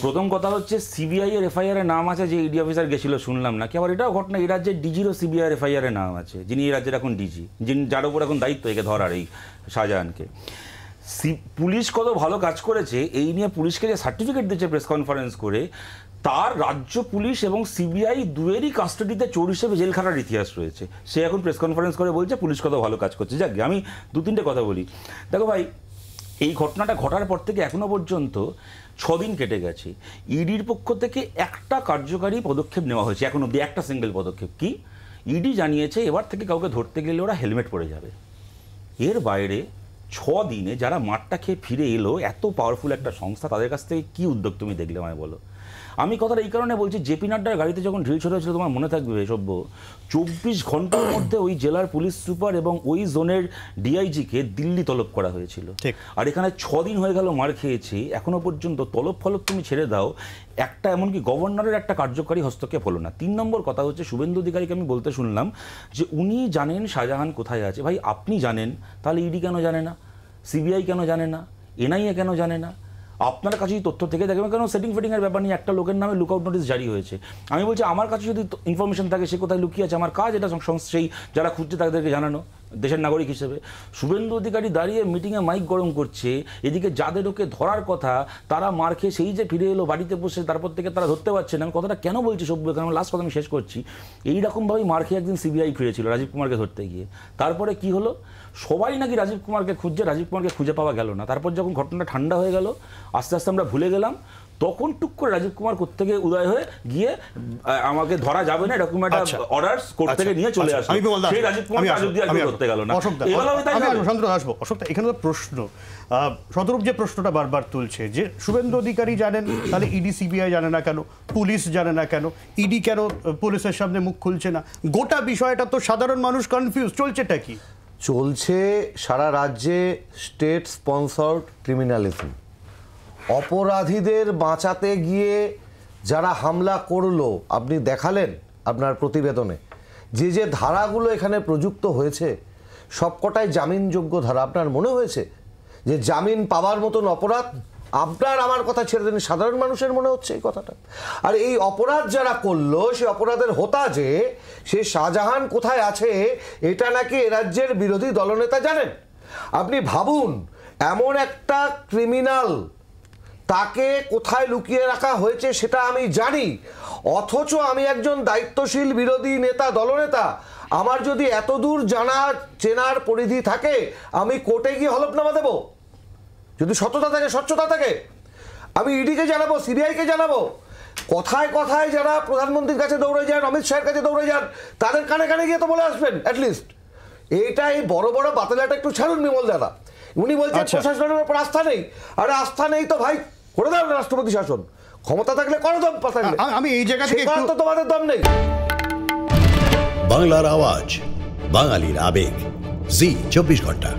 প্রথম কথা হচ্ছে সিবিআই এর এফআইআর এর নাম আছে, যে ইডি অফিসার গেছিল শুনলাম না কি, আবার এটাও ঘটনা এই রাজ্যের ডিজিরও সিবিআই এর এফআইআর এর নাম আছে, যিনি এই রাজ্যের এখন ডিজি, যিনি যার উপর এখন দায়িত্ব একে ধরার, এই শাহজাহানকে। পুলিশ কত ভালো কাজ করেছে এই নিয়ে পুলিশকে যে সার্টিফিকেট দিচ্ছে প্রেস কনফারেন্স করে, তার রাজ্য পুলিশ এবং সিবিআই দুয়েরই কাস্টাডিতে চোর হিসেবে জেল খাটার ইতিহাস রয়েছে। সে এখন প্রেস কনফারেন্স করে বলছে পুলিশ কত ভালো কাজ করছে। যাক, আমি দু তিনটে কথা বলি। দেখো ভাই, এই ঘটনাটা ঘটার পর থেকে এখনো পর্যন্ত 6 দিন কেটে গেছে, ইডির পক্ষ থেকে একটা কার্যকারী পদক্ষেপ নেওয়া হয়েছে এখন অব্দি, একটা সিঙ্গেল পদক্ষেপ। কি? ইডি জানিয়েছে এবার থেকে কাউকে ধরতে গেলে ওরা হেলমেট পরে যাবে। এর বাইরে 6 দিনে যারা মাঠটা খেয়ে ফিরে এলো, এত পাওয়ারফুল একটা সংস্থা, তাদের কাছ থেকে কী উদ্যোগ তুমি দেখলে আমায় বলো। আমি কথাটা এই কারণে বলছি, জেপি নাড্ডার গাড়িতে যখন ঢিল ছোড়া হয়েছিল, তোমার মনে থাকবে সভ্য, 24 ঘন্টার মধ্যে ওই জেলার পুলিশ সুপার এবং ওই জোনের ডিআইজিকে দিল্লি তলব করা হয়েছিল। আর এখানে 6 দিন হয়ে গেল মার খেয়েছি, এখনো পর্যন্ত তলব ফলব তুমি ছেড়ে দাও, একটা এমনকি গভর্নরের একটা কার্যকারী হস্তক্ষেপ হলো না। 3 নম্বর কথা হচ্ছে, শুভেন্দু অধিকারীকে আমি বলতে শুনলাম যে উনি জানেন শাহজাহান কোথায় আছে। ভাই, আপনি জানেন, তাহলে ইডি কেন জানে না? সিবিআই কেন জানে না? এনআইএ কেন জানে না? আপনার কাছে তথ্য থেকে দেখবেন, কারণ সেটিং ফেটিংয়ের ব্যাপার নিয়ে একটা লোকের নামে লুকআউট নোটিস জারি হয়েছে। আমি বলছি, আমার কাছে যদি ইনফরমেশন থাকে সে কোথায় লুকিয়ে আছে, আমার কাজ এটা সেই যারা খুঁজছে তাদেরকে জানানো, দেশের নাগরিক হিসেবে। শুভেন্দু অধিকারী দাঁড়িয়ে মিটিংয়ে মাইক গরম করছে, এদিকে যাদের ওকে ধরার কথা তারা মার খেয়ে সেই যে ফিরে এলো বাড়িতে বসে, তারপর থেকে তারা ধরতে পারছে না। আমি কথাটা কেন বলছি সভ্য, কারণ লাস্ট কথা আমি শেষ করছি। এইরকমভাবেই মার খেয়ে একদিন সিবিআই ফিরেছিল রাজীব কুমারকে ধরতে গিয়ে। তারপরে কি হলো, সবাই নাকি রাজীব কুমারকে খুঁজছে, রাজীব কুমারকে খুঁজে পাওয়া গেল না। তারপর যখন ঘটনাটা ঠান্ডা হয়ে গেল, আস্তে আস্তে আমরা ভুলে গেলাম, তখন টুক করে রাজীব কুমার কোথা থেকে উদয় হয়ে গিয়ে আমাকে ধরা যাবে না এরকম একটা অর্ডার কোর্ট থেকে নিয়ে চলে আসে। সেই রাজীব কুমার আজ অব্দি আর করতে গেল না। অশোক, এখানে তো প্রশ্ন, শতরূপ যে প্রশ্নটা বারবার তুলছে যে শুভেন্দু অধিকারী জানেন, তাহলে ইডি সিবিআই জানে না কেন, পুলিশ জানে না কেন, ইডি কেন পুলিশের সামনে মুখ খুলছে না? গোটা বিষয়টা তো সাধারণ মানুষ কনফিউজ। চলছেটা কি? চলছে সারা রাজ্যে স্টেট স্পন্সর্ড ক্রিমিনালিজম। অপরাধীদের বাঁচাতে গিয়ে যারা হামলা করলো, আপনি দেখালেন আপনার প্রতিবেদনে, যে যে ধারাগুলো এখানে প্রযুক্ত হয়েছে সবকটাই জামিনযোগ্য ধারা। আপনার মনে হয়েছে যে জামিন পাওয়ার মতন অপরাধ? আপনার আমার কথা ছেড়ে দেন, সাধারণ মানুষের মনে হচ্ছে এই কথাটা। আর এই অপরাধ যারা করলো, সে অপরাধের হোতা যে সে শাহজাহান কোথায় আছে এটা নাকি এ রাজ্যের বিরোধী দলনেতা জানেন। আপনি ভাবুন, এমন একটা ক্রিমিনাল, তাকে কোথায় লুকিয়ে রাখা হয়েছে সেটা আমি জানি, অথচ আমি একজন দায়িত্বশীল বিরোধী নেতা, দলনেতা, আমার যদি এত দূর জানার চেনার পরিধি থাকে, আমি কোর্টে গিয়ে হলফনামা দেব। যদি সততা থাকে, স্বচ্ছতা থাকে, আমি ইডিকে জানাবো, সিবিআইকে জানাবো। কথায় কথায় যারা প্রধানমন্ত্রীর কাছে দৌড়ে যান, অমিত শাহের কাছে দৌড়ে যান, তাদের কানে কানে গিয়ে তো বলে আসবেন অ্যাটলিস্ট। এইটা এই বড় বড় বাতিলাটা একটু ছাড়ুন বিমল দাদা। উনি বলছেন প্রশাসনের উপর আস্থা নেই। আরে আস্থা নেই তো ভাই, করে দাও রাষ্ট্রপতি শাসন। ক্ষমতা থাকলে করো, দম থাকলে। আমি এই জায়গা থেকে তো তোমাদের দম নেই। বাংলার আওয়াজ, বাঙালির আবেগ, জি 24 ঘন্টা।